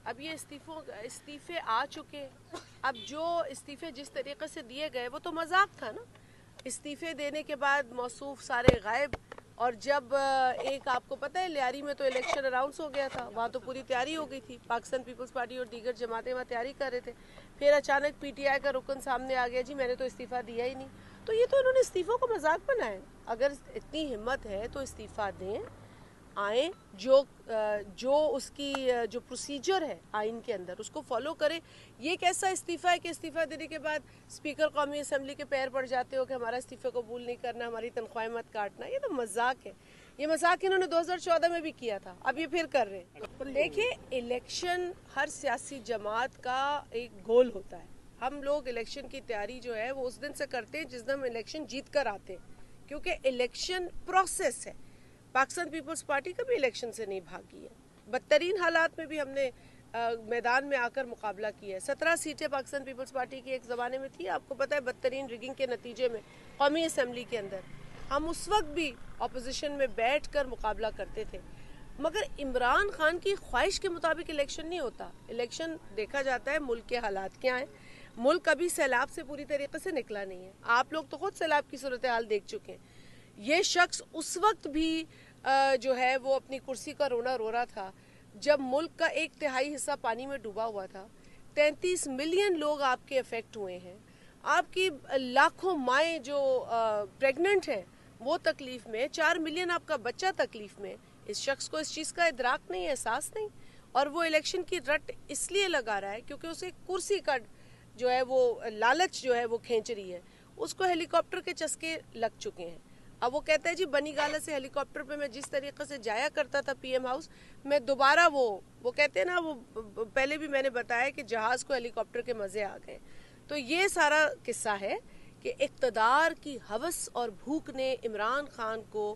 अब ये इस्तीफे आ चुके। अब जो इस्तीफे जिस तरीके से दिए गए वो तो मजाक था ना। इस्तीफे देने के बाद मौसूफ सारे गायब, और जब एक आपको पता है लियारी में तो इलेक्शन अनाउंस हो गया था, वहाँ तो पूरी तैयारी हो गई थी, पाकिस्तान पीपल्स पार्टी और दीगर जमातें वहाँ तैयारी कर रहे थे। फिर अचानक पीटीआई का रुकन सामने आ गया, जी मैंने तो इस्तीफ़ा दिया ही नहीं। तो ये तो इन्होंने इस्तीफ़ों को मजाक बनाया। अगर इतनी हिम्मत है तो इस्तीफ़ा दें, आए, जो उसकी जो प्रोसीजर है आइन के अंदर उसको फॉलो करे। ये कैसा इस्तीफ़ा है कि इस्तीफ़ा देने के बाद स्पीकर कौमी असम्बली के पैर पड़ जाते हो कि हमारा इस्तीफ़े कबूल नहीं करना, हमारी तनख्वाहें मत काटना। ये तो मजाक है। ये मजाक इन्होंने 2014 में भी किया था, अब ये फिर कर रहे हैं। देखिए, इलेक्शन हर सियासी जमात का एक गोल होता है। हम लोग इलेक्शन की तैयारी जो है वो उस दिन से करते हैं जिस दिन हम इलेक्शन जीत कर आते हैं, क्योंकि इलेक्शन प्रोसेस है। पाकिस्तान पीपल्स पार्टी कभी इलेक्शन से नहीं भागी है। बदतरीन हालात में भी हमने मैदान में आकर मुकाबला किया है। 17 सीटें पाकिस्तान पीपल्स पार्टी की एक ज़माने में थी, आपको पता है, बदतरीन रिगिंग के नतीजे में कौमी असम्बली के अंदर हम उस वक्त भी अपोजिशन में बैठ कर मुकाबला करते थे। मगर इमरान खान की ख्वाहिश के मुताबिक इलेक्शन नहीं होता। इलेक्शन देखा जाता है मुल्क के हालात क्या हैं। मुल्क कभी सैलाब से पूरी तरीके से निकला नहीं है। आप लोग तो खुद सैलाब की सूरत हाल देख चुके हैं। ये शख्स उस वक्त भी जो है वो अपनी कुर्सी का रोना रो रहा था जब मुल्क का 1/3 हिस्सा पानी में डूबा हुआ था। 33 मिलियन लोग आपके अफेक्ट हुए हैं। आपकी लाखों माएँ जो प्रेग्नेंट हैं वो तकलीफ में, 4 मिलियन आपका बच्चा तकलीफ में। इस शख्स को इस चीज़ का इदराक नहीं, एहसास नहीं, और वो इलेक्शन की रट इसलिए लगा रहा है क्योंकि उसे कुर्सी का जो है वो लालच जो है वो खींच रही है। उसको हेलीकॉप्टर के चस्के लग चुके हैं। अब वो कहता है जी बनी गाला से हेलीकॉप्टर पे मैं जिस तरीके से जाया करता था पीएम हाउस, मैं दोबारा वो कहते हैं ना, वो पहले भी मैंने बताया कि जहाज़ को हेलीकॉप्टर के मज़े आ गए। तो ये सारा किस्सा है कि इक़्तिदार की हवस और भूख ने इमरान खान को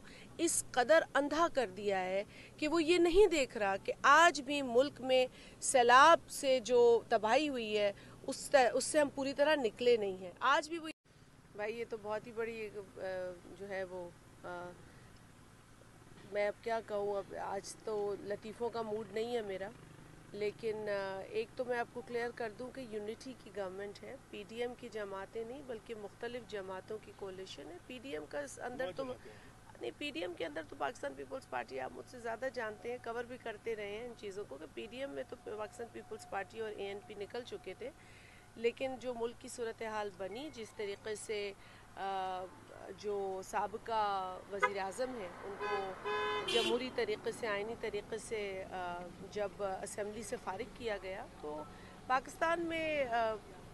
इस कदर अंधा कर दिया है कि वो ये नहीं देख रहा कि आज भी मुल्क में सैलाब से जो तबाही हुई है उससे हम पूरी तरह निकले नहीं हैं। आज भी वो भाई, ये तो बहुत ही बड़ी जो है वो मैं अब क्या कहूँ। अब आज तो लतीफ़ों का मूड नहीं है मेरा, लेकिन एक तो मैं आपको क्लियर कर दूं कि यूनिटी की गवर्नमेंट है। पीडीएम की जमातें नहीं बल्कि मुख्तलिफ जमातों की कोलिशन है। पीडीएम का अंदर तो नहीं, पीडीएम के अंदर तो पाकिस्तान पीपल्स पार्टी, आप मुझसे ज़्यादा जानते हैं, कवर भी करते रहे हैं इन चीज़ों को, कि पीडीएम में तो पाकिस्तान पीपल्स पार्टी और एएनपी निकल चुके थे। लेकिन जो मुल्क की सूरत हाल बनी, जिस तरीके से जो साबिका वज़ीर आज़म है उनको जमहूरी तरीक़े से, आइनी तरीक़े से जब असम्बली से फ़ारिग किया गया, तो पाकिस्तान में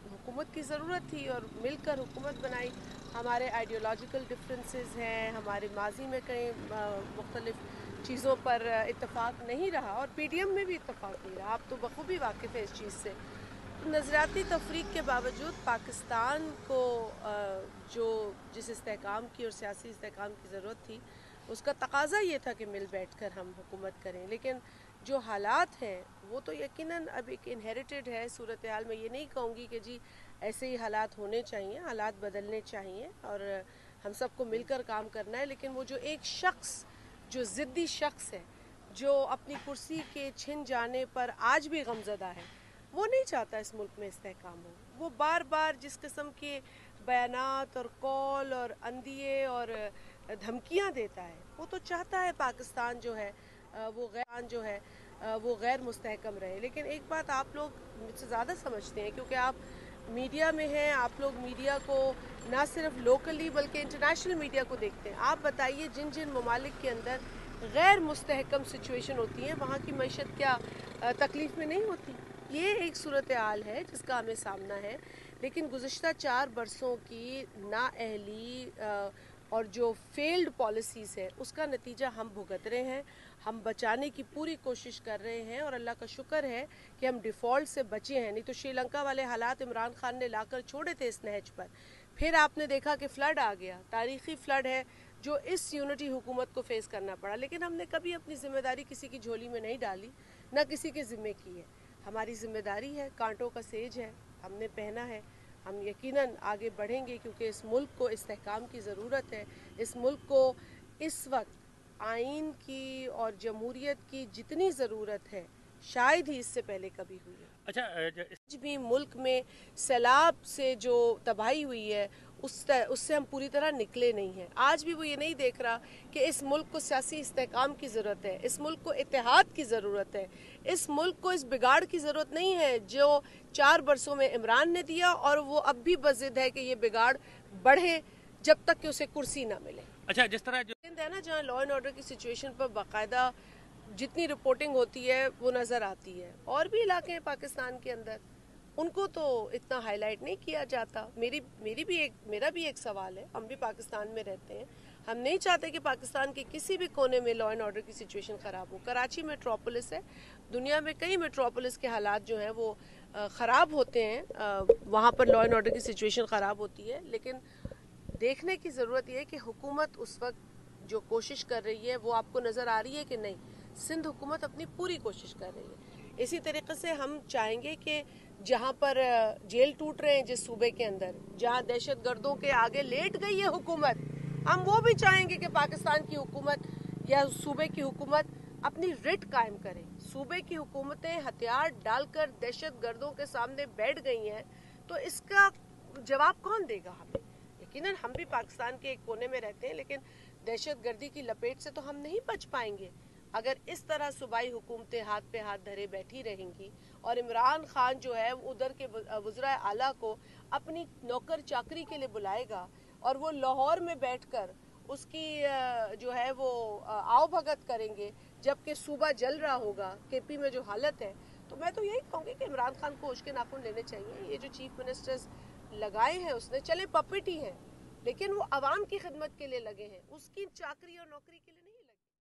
हुकूमत की ज़रूरत थी और मिलकर हुकूमत बनाई। हमारे आइडियोलॉजिकल डिफरेंसेस हैं, हमारे माजी में कई मुख्तलिफ़ चीज़ों पर इत्तफ़ाक़ नहीं रहा और पीडीएम में भी इत्तफ़ाक़ नहीं रहा। आप तो बखूबी वाकिफ़ है इस चीज़ से। नज़रियाती तफरीक के बावजूद पाकिस्तान को जो जिस इस्तेहकाम की और सियासी इस्तेहकाम की ज़रूरत थी, उसका तकाज़ा ये था कि मिल बैठ कर हम हुकूमत करें। लेकिन जो हालात हैं वो तो यकीनन अब एक इनहेरिटेड है सूरत हाल। मैं ये नहीं कहूँगी कि जी ऐसे ही हालात होने चाहिए, हालात बदलने चाहिए और हम सबको मिलकर काम करना है। लेकिन वो जो एक शख्स, जो ज़िद्दी शख्स है, जो अपनी कुर्सी के छिन जाने पर आज भी गमज़दा है, वो नहीं चाहता इस मुल्क में इस्तेहकाम हो। वो बार बार जिस किस्म के बयानात और कॉल और अंदिए और धमकियां देता है, वो तो चाहता है पाकिस्तान जो है वो गैर मुस्तहकम रहे। लेकिन एक बात आप लोग मुझसे ज़्यादा समझते हैं क्योंकि आप मीडिया में हैं। आप लोग मीडिया को ना सिर्फ लोकली बल्कि इंटरनेशनल मीडिया को देखते हैं। आप बताइए, जिन जिन ममालिक के अंदर गैर मुस्तहकम सिचुएशन होती है, वहाँ की मईशत क्या तकलीफ़ में नहीं होती? ये एक सूरत हाल है जिसका हमें सामना है। लेकिन गुज़श्ता 4 बरसों की नाअहली और जो फेल्ड पॉलिसीज़ है उसका नतीजा हम भुगत रहे हैं। हम बचाने की पूरी कोशिश कर रहे हैं और अल्लाह का शुक्र है कि हम डिफ़ॉल्ट से बचे हैं। नहीं तो श्रीलंका वाले हालात इमरान खान ने लाकर छोड़े थे इस नहज पर। फिर आपने देखा कि फ़्लड आ गया, तारीख़ी फ़्लड है जो इस यूनिटी हुकूमत को फ़ेस करना पड़ा। लेकिन हमने कभी अपनी ज़िम्मेदारी किसी की झोली में नहीं डाली, ना किसी के ज़िम्मे की है। हमारी ज़िम्मेदारी है, कांटों का सेज है, हमने पहना है। हम यकीनन आगे बढ़ेंगे क्योंकि इस मुल्क को इस्तेहकाम की ज़रूरत है। इस मुल्क को इस वक्त आइन की और जमहूरियत की जितनी ज़रूरत है, शायद ही इससे पहले कभी हुई है। अच्छा, आज भी मुल्क में सैलाब से जो तबाही हुई है उससे हम पूरी तरह निकले नहीं हैं। आज भी वो ये नहीं देख रहा कि इस मुल्क को सियासी इस्तेहकाम की ज़रूरत है, इस मुल्क को इत्तेहाद की ज़रूरत है, इस मुल्क को इस बिगाड़ की ज़रूरत नहीं है जो 4 बरसों में इमरान ने दिया, और वो अब भी बज़िद है कि ये बिगाड़ बढ़े जब तक कि उसे कुर्सी ना मिले। अच्छा, जिस तरह जो है ना, जहाँ लॉ एंड ऑर्डर की सिचुएशन पर बाकायदा जितनी रिपोर्टिंग होती है वो नज़र आती है, और भी इलाके हैं पाकिस्तान के अंदर, उनको तो इतना हाईलाइट नहीं किया जाता। मेरा भी एक सवाल है, हम भी पाकिस्तान में रहते हैं, हम नहीं चाहते कि पाकिस्तान के किसी भी कोने में लॉ एंड ऑर्डर की सिचुएशन ख़राब हो। कराची मेट्रोपोलिस है, दुनिया में कई मेट्रोपोलिस के हालात जो हैं वो ख़राब होते हैं, वहाँ पर लॉ एंड ऑर्डर की सिचुएशन ख़राब होती है, लेकिन देखने की ज़रूरत यह है कि हुकूमत उस वक्त जो कोशिश कर रही है वो आपको नज़र आ रही है कि नहीं। सिंध हुकूमत अपनी पूरी कोशिश कर रही है। इसी तरीके से हम चाहेंगे कि जहाँ पर जेल टूट रहे हैं जिस सूबे के अंदर, जहाँ दहशत गर्दों के आगे लेट गई है हुकूमत, हम वो भी चाहेंगे कि पाकिस्तान की हुकूमत या सूबे की हुकूमत अपनी रिट कायम करे। सूबे की हुकूमतें हथियार डालकर दहशत गर्दों के सामने बैठ गई हैं, तो इसका जवाब कौन देगा हमें? यकीनन हम भी पाकिस्तान के एक कोने में रहते हैं, लेकिन दहशत गर्दी की लपेट से तो हम नहीं बच पाएंगे अगर इस तरह सूबाई हुकूमतें हाथ पे हाथ धरे बैठी रहेंगी। और इमरान खान जो है उधर के वज़रा आला को अपनी नौकर चाकरी के लिए बुलाएगा, और वो लाहौर में बैठकर उसकी जो है वो आओ भगत करेंगे, जबकि सूबा जल रहा होगा, केपी में जो हालत है। तो मैं तो यही कहूँगी कि इमरान खान को उसके नाखून लेने चाहिए। ये जो चीफ मिनिस्टर्स लगाए हैं उसने, चले पपेट ही हैं, लेकिन वो आवाम की खिदमत के लिए लगे हैं, उसकी चाकरी और नौकरी के लिए